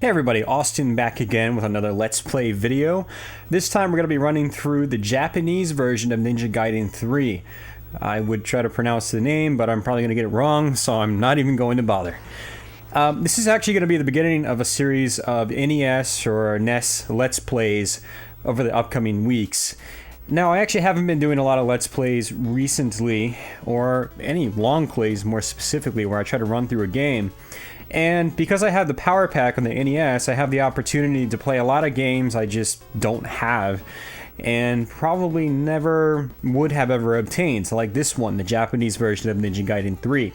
Hey everybody, Austin back again with another Let's Play video. This time we're going to be running through the Japanese version of Ninja Gaiden 3. I would try to pronounce the name, but I'm probably going to get it wrong, so I'm not even going to bother. This is actually going to be the beginning of a series of NES or NES Let's Plays over the upcoming weeks. Now, I actually haven't been doing a lot of Let's Plays recently, or any long plays more specifically, where I try to run through a game. And because I have the Power Pack on the NES, I have the opportunity to play a lot of games I just don't have, and probably never would have ever obtained, like this one, the Japanese version of Ninja Gaiden 3.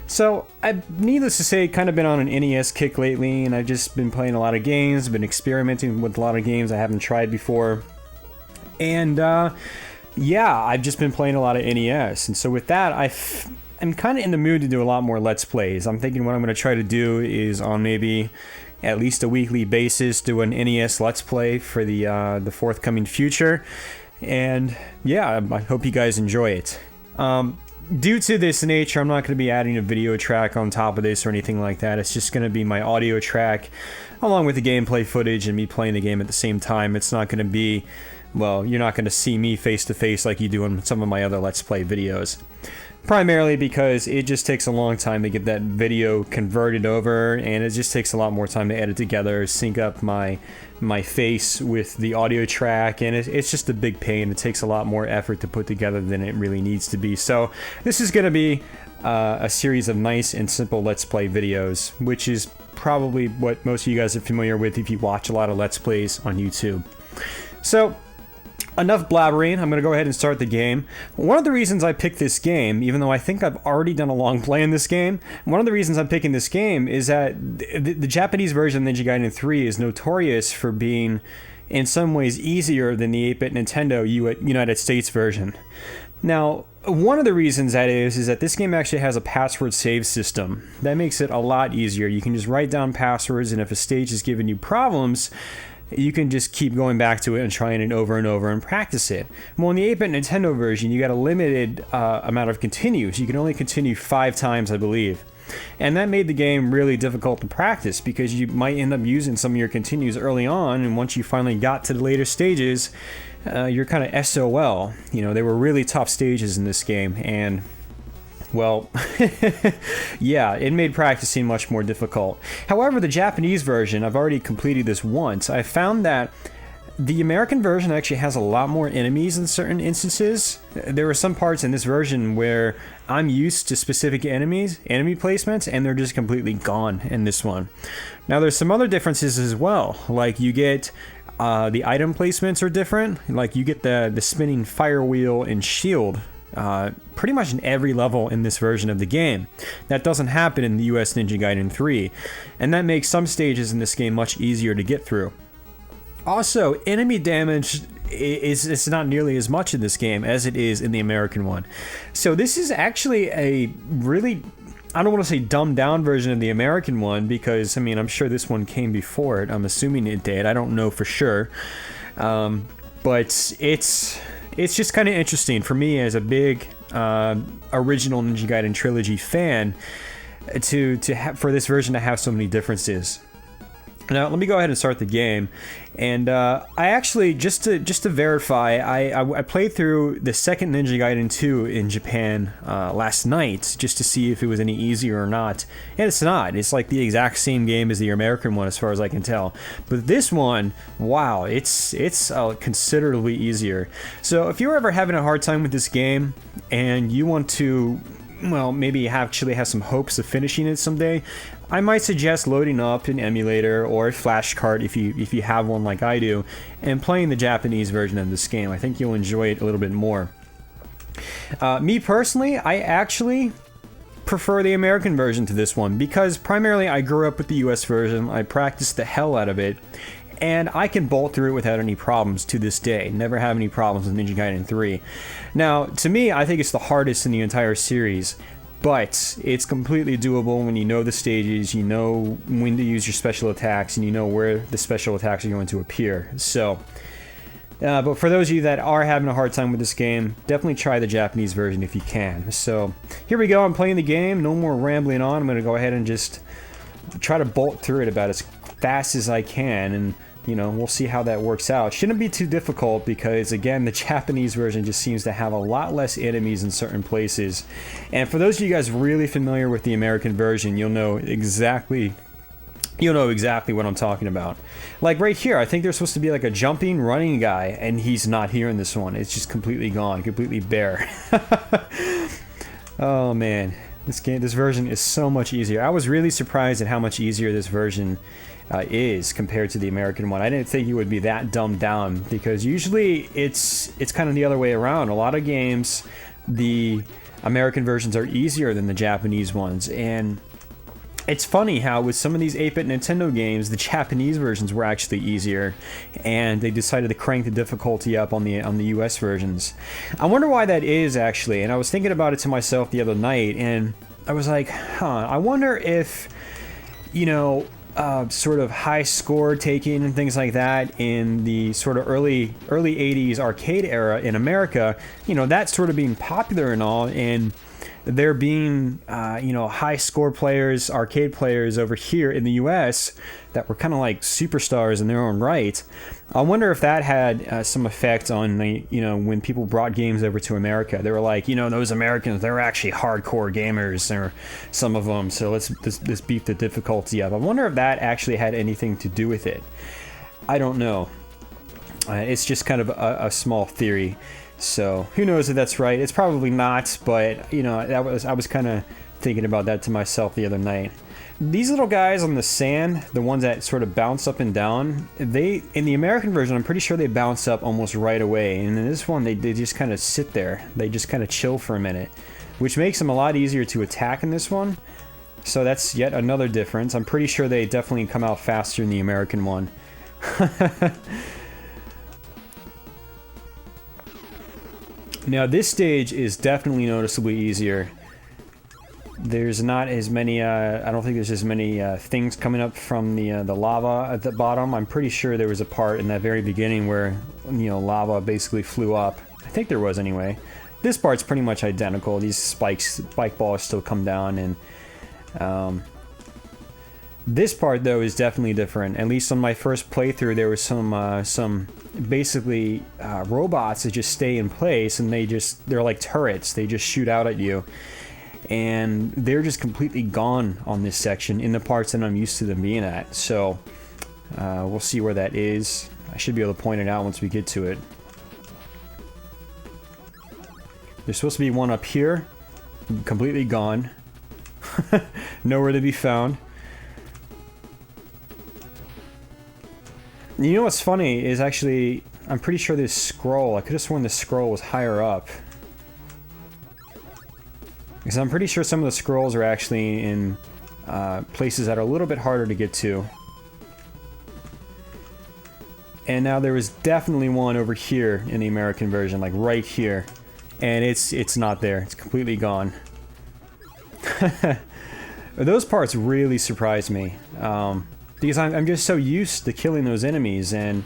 So, I've, needless to say, kind of been on an NES kick lately, and I've just been playing a lot of games, been experimenting with a lot of games I haven't tried before. And, yeah, I've just been playing a lot of NES, and so with that, I'm kind of in the mood to do a lot more Let's Plays. I'm thinking what I'm going to try to do is on maybe at least a weekly basis do an NES Let's Play for the forthcoming future. And yeah, I hope you guys enjoy it. Due to this nature, I'm not going to be adding a video track on top of this or anything like that. It's just going to be my audio track along with the gameplay footage and me playing the game at the same time. It's not going to be, well, you're not going to see me face to face like you do in some of my other Let's Play videos. Primarily because it just takes a long time to get that video converted over, and it just takes a lot more time to edit together, sync up my face with the audio track, and it's just a big pain. It takes a lot more effort to put together than it really needs to be. So this is going to be a series of nice and simple Let's Play videos, which is probably what most of you guys are familiar with if you watch a lot of Let's Plays on YouTube. So, enough blabbering, I'm going to go ahead and start the game. One of the reasons I picked this game, even though I think I've already done a long play in this game, one of the reasons I'm picking this game is that the Japanese version of Ninja Gaiden 3 is notorious for being, in some ways, easier than the 8-bit Nintendo United States version. Now, one of the reasons that is that this game actually has a password save system. That makes it a lot easier. You can just write down passwords, and if a stage is giving you problems, you can just keep going back to it and trying it over and over and practice it. Well, in the 8-bit Nintendo version, you got a limited amount of continues. You can only continue 5 times, I believe. And that made the game really difficult to practice because you might end up using some of your continues early on, and once you finally got to the later stages, you're kind of SOL. You know, they were really tough stages in this game, and well, yeah, it made practicing much more difficult. However, the Japanese version, I've already completed this once. I found that the American version actually has a lot more enemies in certain instances. There are some parts in this version where I'm used to specific enemy placements, and they're just completely gone in this one. Now, there's some other differences as well. Like, you get the item placements are different. Like, you get the spinning fire wheel and shield pretty much in every level in this version of the game. That doesn't happen in the US Ninja Gaiden 3, and that makes some stages in this game much easier to get through. Also, enemy damage is not nearly as much in this game as it is in the American one. So this is actually a really, I don't want to say dumbed down version of the American one, because, I mean, I'm sure this one came before it. I'm assuming it did. I don't know for sure. But it's just kind of interesting for me as a big original Ninja Gaiden trilogy fan for this version to have so many differences. Now, let me go ahead and start the game, and I actually, just to verify, I played through the second Ninja Gaiden 2 in Japan last night, just to see if it was any easier or not, and it's not. It's like the exact same game as the American one, as far as I can tell. But this one, wow, it's considerably easier. So if you're ever having a hard time with this game, and you want to, well, maybe actually have some hopes of finishing it someday, I might suggest loading up an emulator or a flash card if you have one like I do, and playing the Japanese version of this game. I think you'll enjoy it a little bit more. Me personally, I actually prefer the American version to this one, because primarily I grew up with the US version. I practiced the hell out of it, and I can bolt through it without any problems to this day. Never have any problems with Ninja Gaiden 3. Now, to me, I think it's the hardest in the entire series, but it's completely doable when you know the stages, you know when to use your special attacks, and you know where the special attacks are going to appear. So, but for those of you that are having a hard time with this game, definitely try the Japanese version if you can. So, here we go, I'm playing the game, no more rambling on. I'm going to go ahead and just try to bolt through it about as fast as I can, and you know, we'll see how that works out. Shouldn't be too difficult because, again, the Japanese version just seems to have a lot less enemies in certain places. And for those of you guys really familiar with the American version, you'll know exactly what I'm talking about. Like right here, I think there's supposed to be like a jumping, running guy, and he's not here in this one. It's just completely gone, completely bare. Oh man, this version is so much easier. I was really surprised at how much easier this version is compared to the American one. I didn't think it would be that dumbed down, because usually it's kind of the other way around. A lot of games, the American versions are easier than the Japanese ones, and it's funny how with some of these 8-bit Nintendo games, the Japanese versions were actually easier, and they decided to crank the difficulty up on the US versions. I wonder why that is, actually, and I was thinking about it to myself the other night, and I was like, I wonder if, you know, sort of high score taking and things like that in the sort of early 80s arcade era in America, you know, that sort of being popular and all, and there being, you know, high score players, arcade players over here in the US that were kind of like superstars in their own right. I wonder if that had some effect on, you know, when people brought games over to America. They were like, you know, those Americans, they're actually hardcore gamers, or some of them, so let's beef the difficulty up. I wonder if that actually had anything to do with it. I don't know. It's just kind of a small theory. So who knows if that's right? It's probably not, but you know, I was kind of thinking about that to myself the other night. These little guys on the sand, the ones that sort of bounce up and down, in the American version, I'm pretty sure they bounce up almost right away, and in this one they just kind of sit there. They just kind of chill for a minute, which makes them a lot easier to attack in this one. So that's yet another difference. I'm pretty sure they definitely come out faster in the American one. Now this stage is definitely noticeably easier. There's not as many, I don't think there's as many things coming up from the lava at the bottom. I'm pretty sure there was a part in that very beginning where, you know, lava basically flew up. I think there was anyway. This part's pretty much identical. These spike balls still come down, and this part though is definitely different. At least on my first playthrough, there was some basically robots that just stay in place, and they're like turrets. They just shoot out at you, and they're just completely gone on this section in the parts that I'm used to them being at. So we'll see where that is. I should be able to point it out once we get to it. There's supposed to be one up here, completely gone. Nowhere to be found. You know what's funny is actually, I'm pretty sure this scroll, I could have sworn this scroll was higher up. Because I'm pretty sure some of the scrolls are actually in places that are a little bit harder to get to. And now there was definitely one over here in the American version, like right here. And it's not there, it's completely gone. Those parts really surprised me. Because I'm just so used to killing those enemies, and,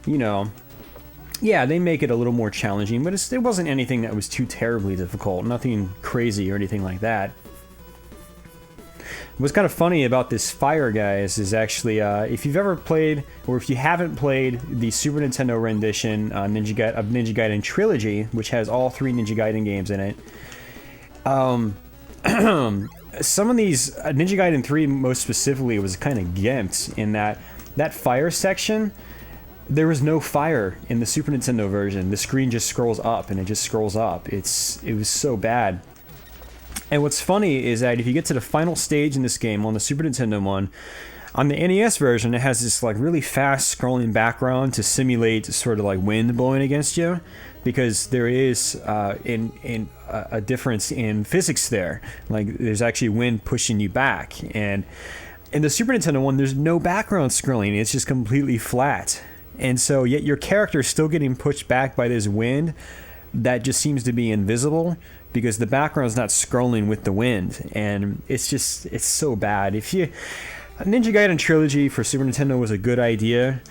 you know, yeah, they make it a little more challenging, but it wasn't anything that was too terribly difficult, nothing crazy or anything like that. What's kind of funny about this fire, guys, is actually, if you've ever played, or if you haven't played the Super Nintendo rendition of Ninja Gaiden Trilogy, which has all 3 Ninja Gaiden games in it, some of these, Ninja Gaiden 3 most specifically, was kind of gimped in that fire section. There was no fire in the Super Nintendo version. The screen just scrolls up, and it just scrolls up. It was so bad. And what's funny is that if you get to the final stage in this game on the Super Nintendo one, on the NES version, it has this like really fast scrolling background to simulate sort of like wind blowing against you, because there is a difference in physics there. Like there's actually wind pushing you back, and in the Super Nintendo one, there's no background scrolling. It's just completely flat, and so yet your character is still getting pushed back by this wind that just seems to be invisible, because the background's not scrolling with the wind, and it's so bad. Ninja Gaiden Trilogy for Super Nintendo was a good idea,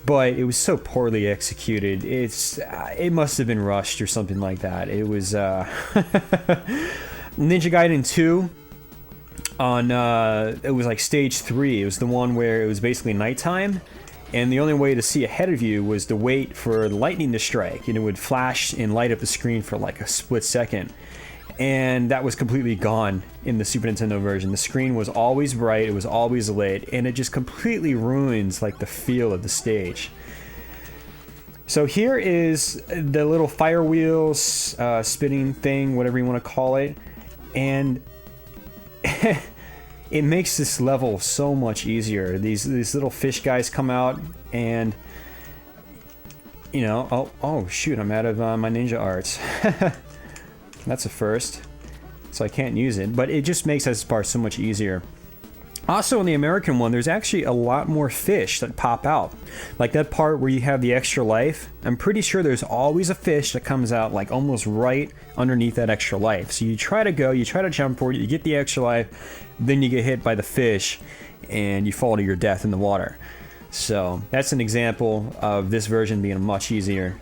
but it was so poorly executed. It must have been rushed or something like that. It was Ninja Gaiden 2. on it was like stage 3. It was the one where it was basically nighttime, and the only way to see ahead of you was to wait for the lightning to strike, and it would flash and light up the screen for like a split second. And that was completely gone in the Super Nintendo version. The screen was always bright, it was always lit, and it just completely ruins like the feel of the stage. So here is the little fire wheels, spinning thing, whatever you want to call it, and it makes this level so much easier. These little fish guys come out, and you know, oh shoot, I'm out of my ninja arts. That's a first, so I can't use it, but it just makes this part so much easier. Also, in the American one, there's actually a lot more fish that pop out. Like that part where you have the extra life, I'm pretty sure there's always a fish that comes out like almost right underneath that extra life. So you try to jump for it, you get the extra life, then you get hit by the fish, and you fall to your death in the water. So that's an example of this version being much easier.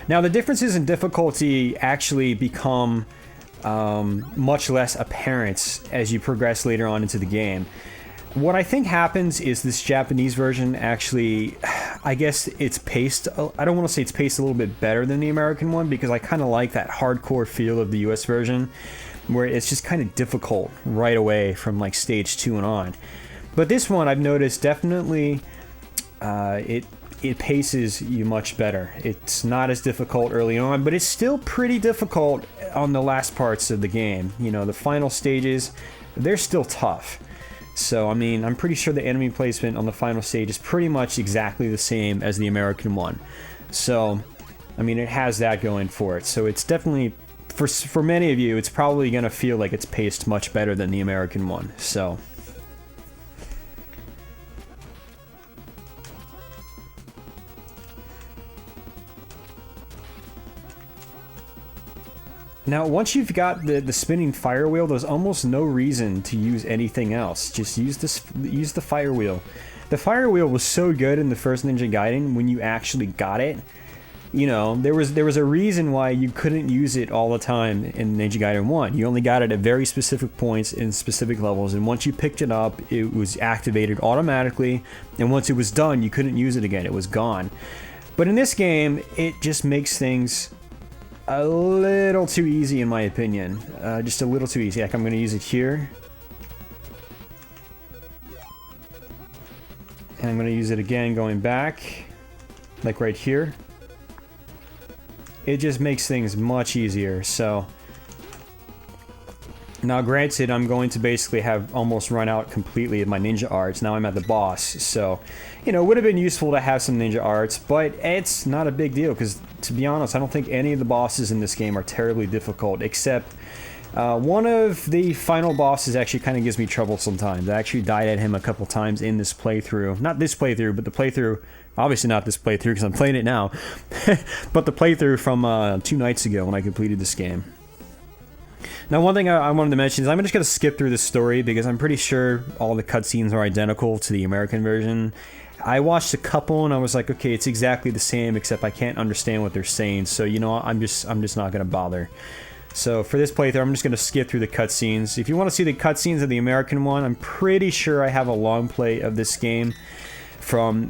Now the differences in difficulty actually become much less apparent as you progress later on into the game. What I think happens is this Japanese version actually, I guess it's paced, I don't want to say it's paced a little bit better than the American one, because I kind of like that hardcore feel of the US version, where it's just kind of difficult right away from like stage 2 and on. But this one I've noticed definitely it paces you much better. It's not as difficult early on, but it's still pretty difficult on the last parts of the game. You know, the final stages, they're still tough. So, I mean, I'm pretty sure the enemy placement on the final stage is pretty much exactly the same as the American one. So, I mean, it has that going for it. So it's definitely, for many of you, it's probably going to feel like it's paced much better than the American one. So... Now, once you've got the spinning fire wheel, there's almost no reason to use anything else. Just use the fire wheel. The fire wheel was so good in the first Ninja Gaiden when you actually got it. You know, there was a reason why you couldn't use it all the time in Ninja Gaiden 1. You only got it at very specific points in specific levels, and once you picked it up, it was activated automatically, and once it was done, you couldn't use it again. It was gone. But in this game, it just makes things a little too easy, in my opinion. Just a little too easy. Like, I'm going to use it here. And I'm going to use it again going back. Like right here. It just makes things much easier, so... Now, granted, I'm going to basically have almost run out completely of my ninja arts. Now I'm at the boss, so... You know, it would have been useful to have some ninja arts, but it's not a big deal, because, to be honest, I don't think any of the bosses in this game are terribly difficult, except... one of the final bosses actually kind of gives me trouble sometimes. I actually died at him a couple times in this playthrough. Not this playthrough, but the playthrough... Obviously not this playthrough, because I'm playing it now. But the playthrough from 2 nights ago when I completed this game. Now, one thing I wanted to mention is I'm just going to skip through this story, because I'm pretty sure all the cutscenes are identical to the American version. I watched a couple, and I was like, okay, it's exactly the same, except I can't understand what they're saying, so, you know, I'm just not going to bother. So for this playthrough, I'm just going to skip through the cutscenes. If you want to see the cutscenes of the American one, I'm pretty sure I have a long play of this game from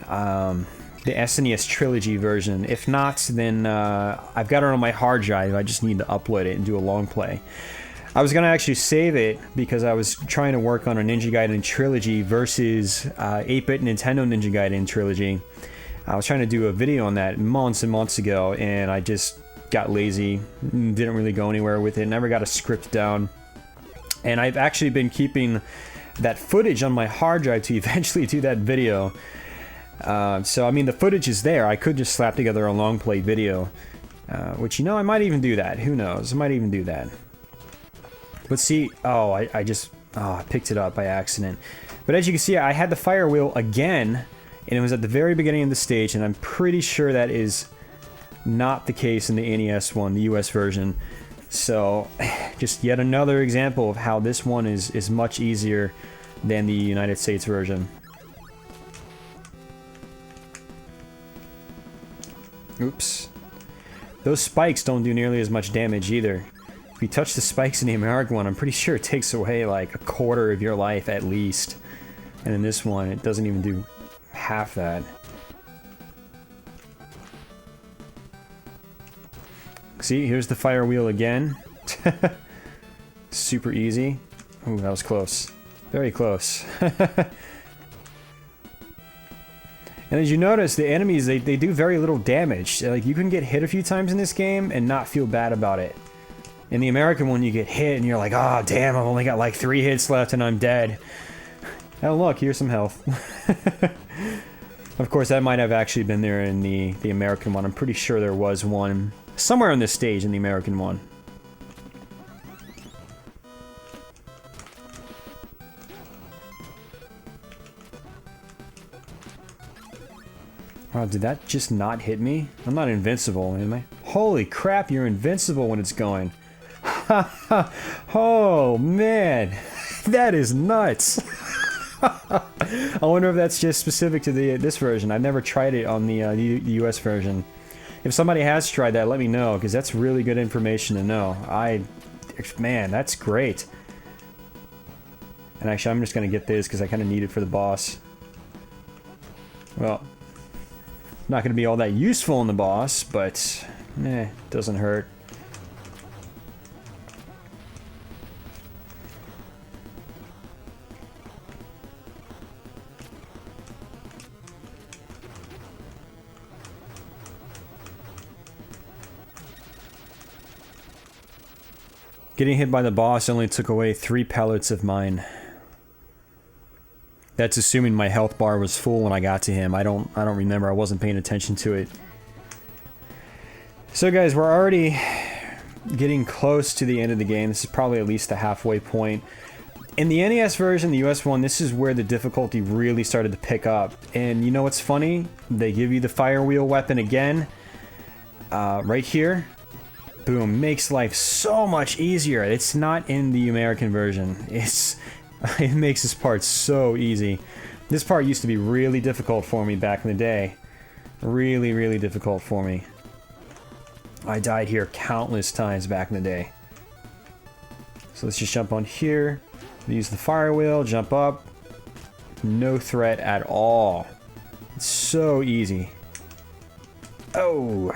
the SNES Trilogy version. If not, then I've got it on my hard drive. I just need to upload it and do a long play. I was going to actually save it because I was trying to work on a Ninja Gaiden Trilogy versus 8-bit Nintendo Ninja Gaiden Trilogy. I was trying to do a video on that months and months ago, and I just got lazy, didn't really go anywhere with it, never got a script down. And I've actually been keeping that footage on my hard drive to eventually do that video. So, I mean, the footage is there. I could just slap together a long play video, which, you know, I might even do that. Who knows? I might even do that. But see, oh, I picked it up by accident. But as you can see, I had the fire wheel again, and it was at the very beginning of the stage, and I'm pretty sure that is not the case in the NES one, the US version. So, just yet another example of how this one is much easier than the United States version. Oops. Those spikes don't do nearly as much damage either. If you touch the spikes in the American one, I'm pretty sure it takes away like a quarter of your life at least. And in this one, it doesn't even do half that. See, here's the fire wheel again. Super easy. Ooh, that was close. Very close. And as you notice, the enemies, they do very little damage. Like, you can get hit a few times in this game and not feel bad about it. In the American one, you get hit and you're like, oh, damn, I've only got like 3 hits left and I'm dead. Oh, look, here's some health. Of course, that might have actually been there in the American one. I'm pretty sure there was one somewhere on this stage in the American one. Oh, did that just not hit me? I'm not invincible, am I? Holy crap, you're invincible when it's going. Oh, man. That is nuts. I wonder if that's just specific to this version. I've never tried it on the US version. If somebody has tried that, let me know, because that's really good information to know. Man, that's great. And actually, I'm just going to get this because I kind of need it for the boss. Well, not going to be all that useful in the boss, but doesn't hurt. Getting hit by the boss only took away 3 pellets of mine. That's assuming my health bar was full when I got to him. I don't remember. I wasn't paying attention to it. So guys, we're already getting close to the end of the game. This is probably at least the halfway point. In the NES version, the US one, this is where the difficulty really started to pick up. And you know what's funny? They give you the fire wheel weapon again. Right here. Boom. Makes life so much easier. It's not in the American version. It makes this part so easy. This part used to be really difficult for me back in the day. Really, really difficult for me. I died here countless times back in the day. So let's just jump on here. Use the fire wheel, jump up. No threat at all. It's so easy. Oh!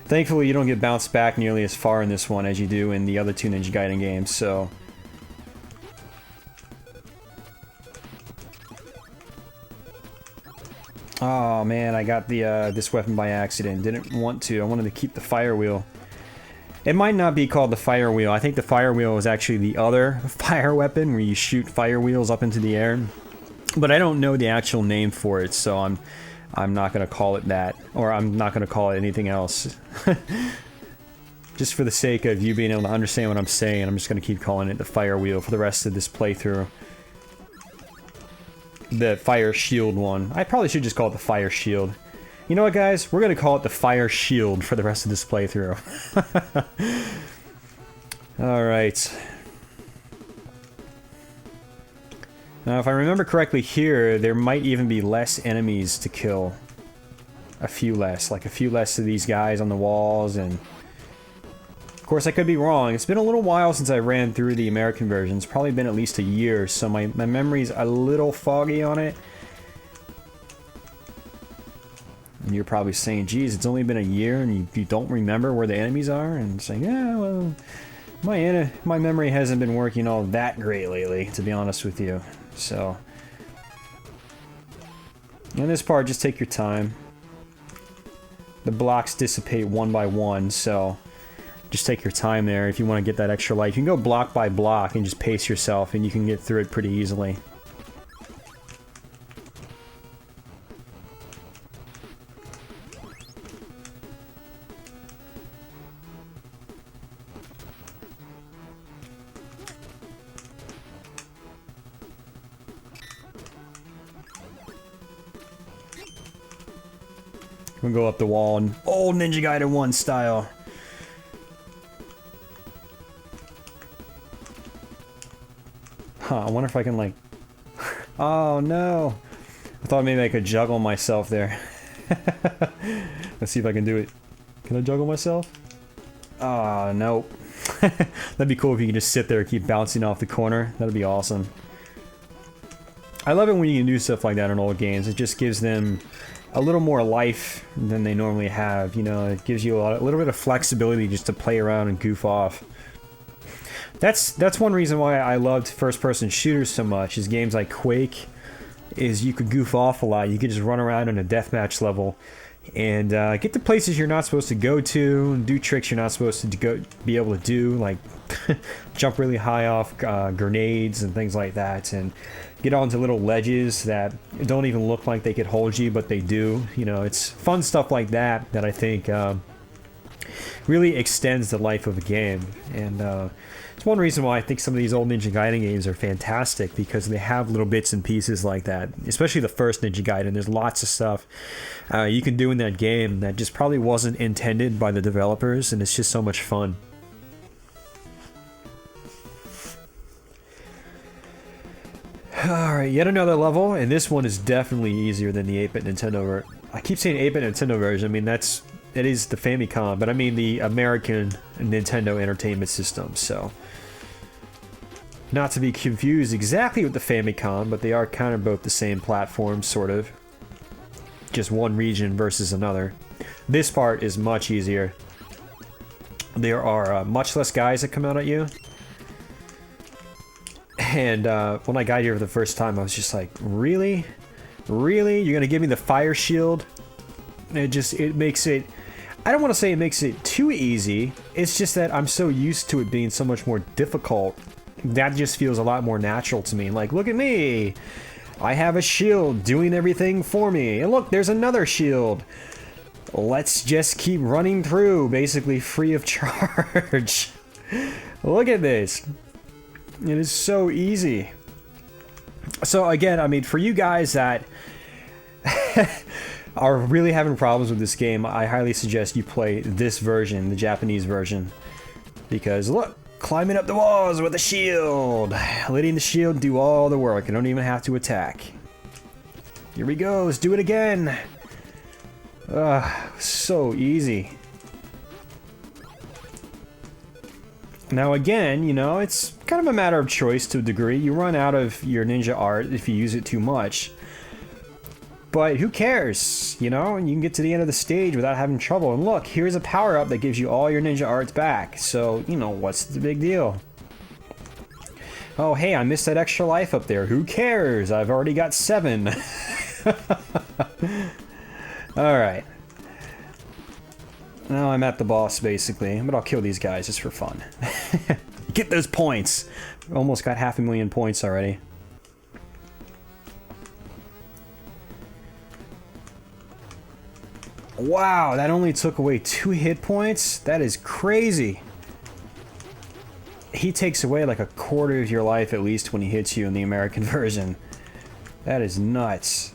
Thankfully, you don't get bounced back nearly as far in this one as you do in the other 2 Ninja Gaiden games, so... Oh man, I got the this weapon by accident. Didn't want to. I wanted to keep the fire wheel. It might not be called the fire wheel. I think the fire wheel is actually the other fire weapon where you shoot fire wheels up into the air. But I don't know the actual name for it, so I'm not gonna call it that, or I'm not gonna call it anything else. Just for the sake of you being able to understand what I'm saying, I'm just gonna keep calling it the fire wheel for the rest of this playthrough. The fire shield one. I probably should just call it the fire shield. You know what, guys? We're gonna call it the fire shield for the rest of this playthrough. Alright. Now, if I remember correctly here, there might even be less enemies to kill. A few less. Like a few less of these guys on the walls, and... Of course, I could be wrong. It's been a little while since I ran through the American version. It's probably been at least a year, so my memory's a little foggy on it. And you're probably saying, geez, it's only been a year and you don't remember where the enemies are? And it's like, yeah, well, my memory hasn't been working all that great lately, to be honest with you. So, in this part, just take your time. The blocks dissipate one by one, so just take your time there if you want to get that extra life. You can go block by block and just pace yourself, and you can get through it pretty easily. We'll go up the wall in old Ninja Gaiden 1 style. Huh, I wonder if I can, like... Oh, no! I thought maybe I could juggle myself there. Let's see if I can do it. Can I juggle myself? Oh, nope. That'd be cool if you could just sit there and keep bouncing off the corner. That'd be awesome. I love it when you can do stuff like that in old games. It just gives them a little more life than they normally have. You know, it gives you a little bit of flexibility just to play around and goof off. That's one reason why I loved first-person shooters so much, is games like Quake, is you could goof off a lot. You could just run around in a deathmatch level and get to places you're not supposed to go to, and do tricks you're not supposed to be able to do, like jump really high off grenades and things like that, and get onto little ledges that don't even look like they could hold you, but they do. You know, it's fun stuff like that that I think really extends the life of a game. And it's one reason why I think some of these old Ninja Gaiden games are fantastic, because they have little bits and pieces like that. Especially the first Ninja Gaiden. There's lots of stuff you can do in that game that just probably wasn't intended by the developers, and it's just so much fun. Alright, yet another level, and this one is definitely easier than the 8-bit Nintendo I keep saying 8-bit Nintendo version. I mean, it is the Famicom, but I mean the American Nintendo Entertainment System, so not to be confused exactly with the Famicom, but they are kind of both the same platform, sort of. Just one region versus another. This part is much easier. There are much less guys that come out at you. And when I got here for the first time, I was just like, really? Really? You're gonna give me the fire shield? It makes it... I don't want to say it makes it too easy. It's just that I'm so used to it being so much more difficult. That just feels a lot more natural to me. Like, look at me! I have a shield doing everything for me. And look, there's another shield. Let's just keep running through, basically free of charge. Look at this. It is so easy. So again, I mean, for you guys that are really having problems with this game, I highly suggest you play this version, the Japanese version. Because look, climbing up the walls with a shield. Letting the shield do all the work. I don't even have to attack. Here we go, let's do it again. So easy. Now again, you know, it's kind of a matter of choice to a degree. You run out of your ninja art if you use it too much. But who cares, you know? You can get to the end of the stage without having trouble. And look, here's a power-up that gives you all your ninja arts back. So, you know, what's the big deal? Oh, hey, I missed that extra life up there. Who cares? I've already got 7. Alright. Now I'm at the boss, basically. But I'll kill these guys just for fun. Get those points! Almost got 500,000 points already. Wow, that only took away 2 hit points? That is crazy. He takes away like a quarter of your life at least when he hits you in the American version. That is nuts.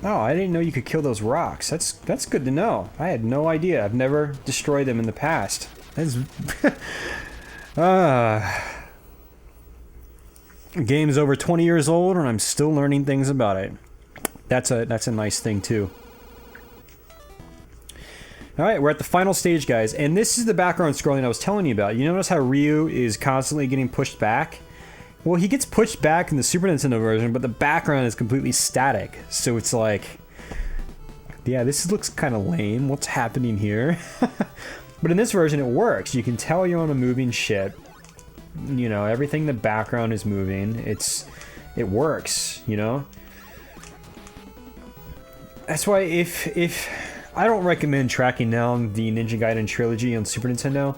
Oh, I didn't know you could kill those rocks. That's good to know. I had no idea. I've never destroyed them in the past. That's game's over 20 years old and I'm still learning things about it. That's a nice thing too. Alright, we're at the final stage, guys, and this is the background scrolling I was telling you about. You notice how Ryu is constantly getting pushed back? Well, he gets pushed back in the Super Nintendo version, but the background is completely static. So it's like, yeah, this looks kind of lame. What's happening here? But in this version, it works. You can tell you're on a moving ship. You know, everything in the background is moving. It works, you know? That's why if I don't recommend tracking down the Ninja Gaiden trilogy on Super Nintendo.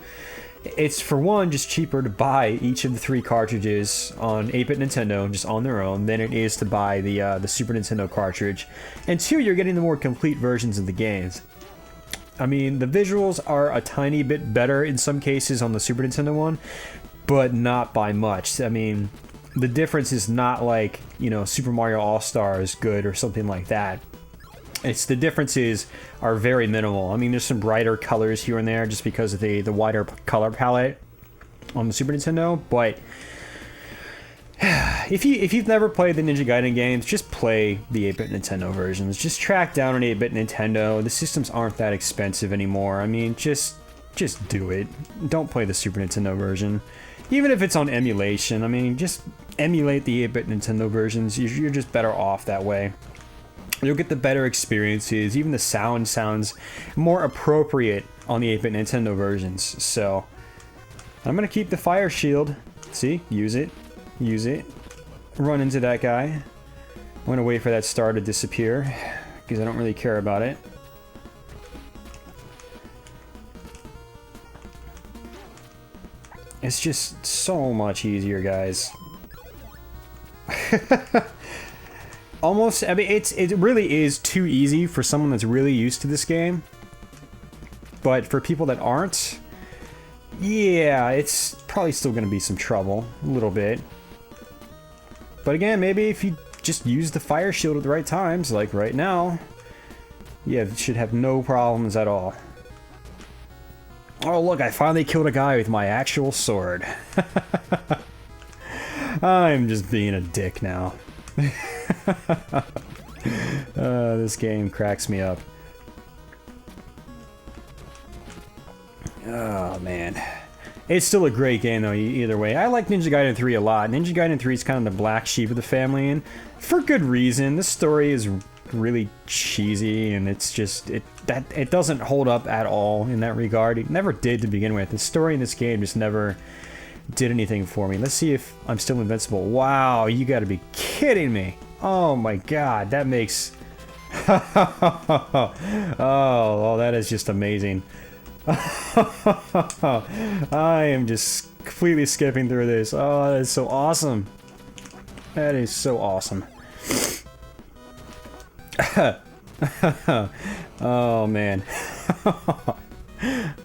It's, for one, just cheaper to buy each of the 3 cartridges on 8-bit Nintendo just on their own than it is to buy the Super Nintendo cartridge. And 2, you're getting the more complete versions of the games. I mean, the visuals are a tiny bit better in some cases on the Super Nintendo one, but not by much. I mean, the difference is not like, you know, Super Mario All-Star is good or something like that. It's the differences are very minimal. I mean, there's some brighter colors here and there just because of the wider color palette on the Super Nintendo, but If you've never played the Ninja Gaiden games, just play the 8-bit Nintendo versions. Just track down an 8-bit Nintendo. The systems aren't that expensive anymore. I mean, just do it. Don't play the Super Nintendo version. Even if it's on emulation, I mean, just emulate the 8-bit Nintendo versions. You're just better off that way. You'll get the better experiences. Even the sound sounds more appropriate on the 8-bit Nintendo versions. So, I'm gonna keep the fire shield. See? Use it. Use it. Run into that guy. I'm gonna wait for that star to disappear, because I don't really care about it. It's just so much easier, guys. Almost, I mean, it really is too easy for someone that's really used to this game. But for people that aren't, yeah, it's probably still gonna be some trouble, a little bit. But again, maybe if you just use the fire shield at the right times, like right now, yeah, it should have no problems at all. Oh look, I finally killed a guy with my actual sword. I'm just being a dick now. This game cracks me up. Oh man. It's still a great game though, either way. I like Ninja Gaiden 3 a lot. Ninja Gaiden 3 is kind of the black sheep of the family, and for good reason. The story is really cheesy, and it's just, it doesn't hold up at all in that regard. It never did to begin with. The story in this game just never did anything for me. Let's see if I'm still invincible. Wow, you gotta be kidding me. Oh my god, that makes... oh, that is just amazing. I am just completely skipping through this. Oh, that is so awesome. That is so awesome. Oh man.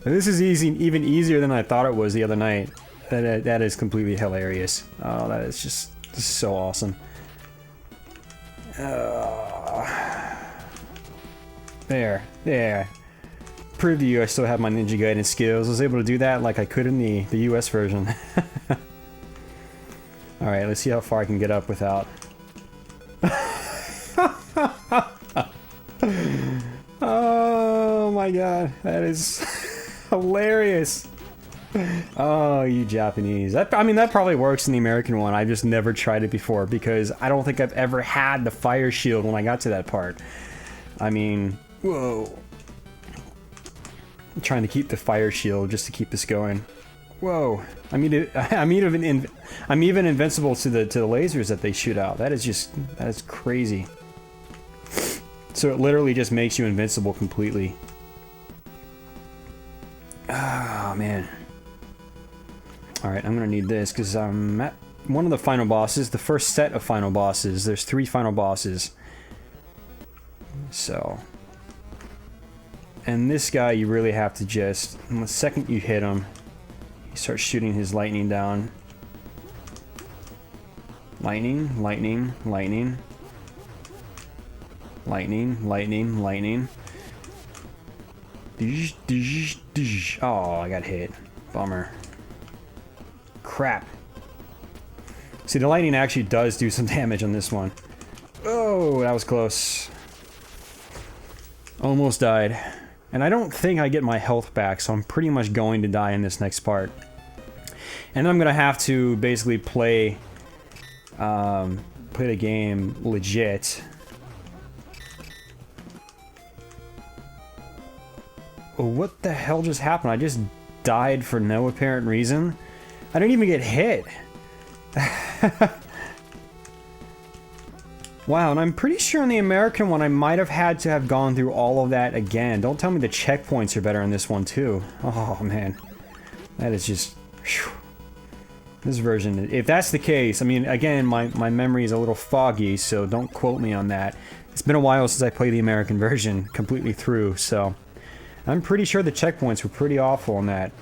This is even easier than I thought it was the other night. That is completely hilarious. Oh, that is just so awesome. There. Prove to you I still have my Ninja Gaiden skills. I was able to do that like I could in the US version. Alright, let's see how far I can get up without... Oh my god, that is hilarious. Oh, you Japanese. I mean, that probably works in the American one. I've just never tried it before because I don't think I've ever had the fire shield when I got to that part. I mean, whoa. I'm trying to keep the fire shield just to keep this going. Whoa. I'm even invincible to the lasers that they shoot out. That is crazy. So it literally just makes you invincible completely. Oh, man. Alright, I'm gonna need this because I'm at one of the final bosses, the first set of final bosses. There's 3 final bosses. So... And this guy, you really have to just... The second you hit him, you start shooting his lightning down. Lightning, lightning, lightning. Lightning, lightning, lightning. Oh, I got hit. Bummer. Crap. See, the lightning actually does do some damage on this one. Oh, that was close. Almost died. And I don't think I get my health back, so I'm pretty much going to die in this next part. And then I'm going to have to basically play the game legit. What the hell just happened? I just died for no apparent reason. I didn't even get hit. Wow, and I'm pretty sure in the American one I might have had to have gone through all of that again. Don't tell me the checkpoints are better in this one too. Oh man. That is just... Whew. This version, if that's the case, I mean, again, my memory is a little foggy, so don't quote me on that. It's been a while since I played the American version completely through, so... I'm pretty sure the checkpoints were pretty awful in that.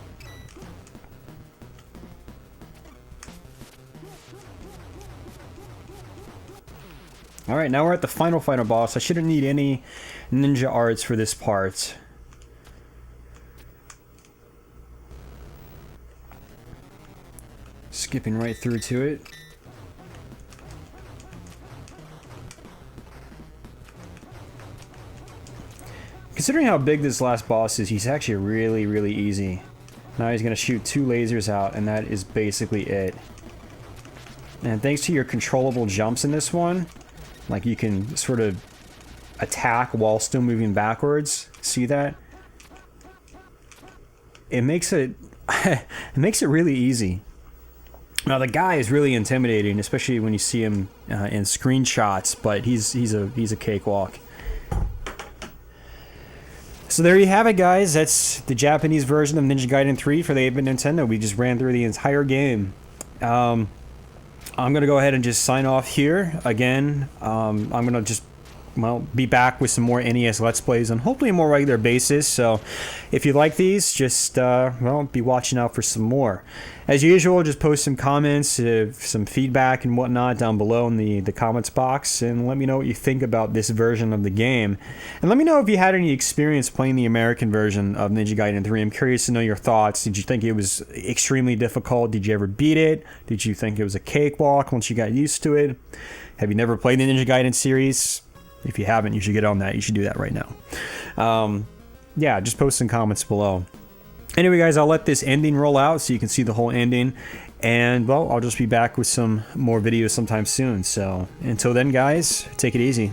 Alright, now we're at the final boss. I shouldn't need any ninja arts for this part. Skipping right through to it. Considering how big this last boss is, he's actually really, really easy. Now he's going to shoot 2 lasers out, and that is basically it. And thanks to your controllable jumps in this one, like you can sort of attack while still moving backwards. See that? It makes it it makes it really easy. Now the guy is really intimidating, especially when you see him in screenshots, but he's a cakewalk. So there you have it, guys. That's the Japanese version of Ninja Gaiden 3 for the 8-bit Nintendo. We just ran through the entire game. I'm going to go ahead and just sign off here. Again, I'm going to just, well, be back with some more NES Let's Plays on hopefully a more regular basis. So if you like these, just, well, be watching out for some more. As usual, just post some comments, some feedback and whatnot down below in the comments box, and let me know what you think about this version of the game. And let me know if you had any experience playing the American version of Ninja Gaiden 3. I'm curious to know your thoughts. Did you think it was extremely difficult? Did you ever beat it? Did you think it was a cakewalk once you got used to it? Have you never played the Ninja Gaiden series? If you haven't, you should get on that. You should do that right now. Yeah, just post some comments below. Anyway, guys, I'll let this ending roll out so you can see the whole ending. And, well, I'll just be back with some more videos sometime soon. So, until then, guys, take it easy.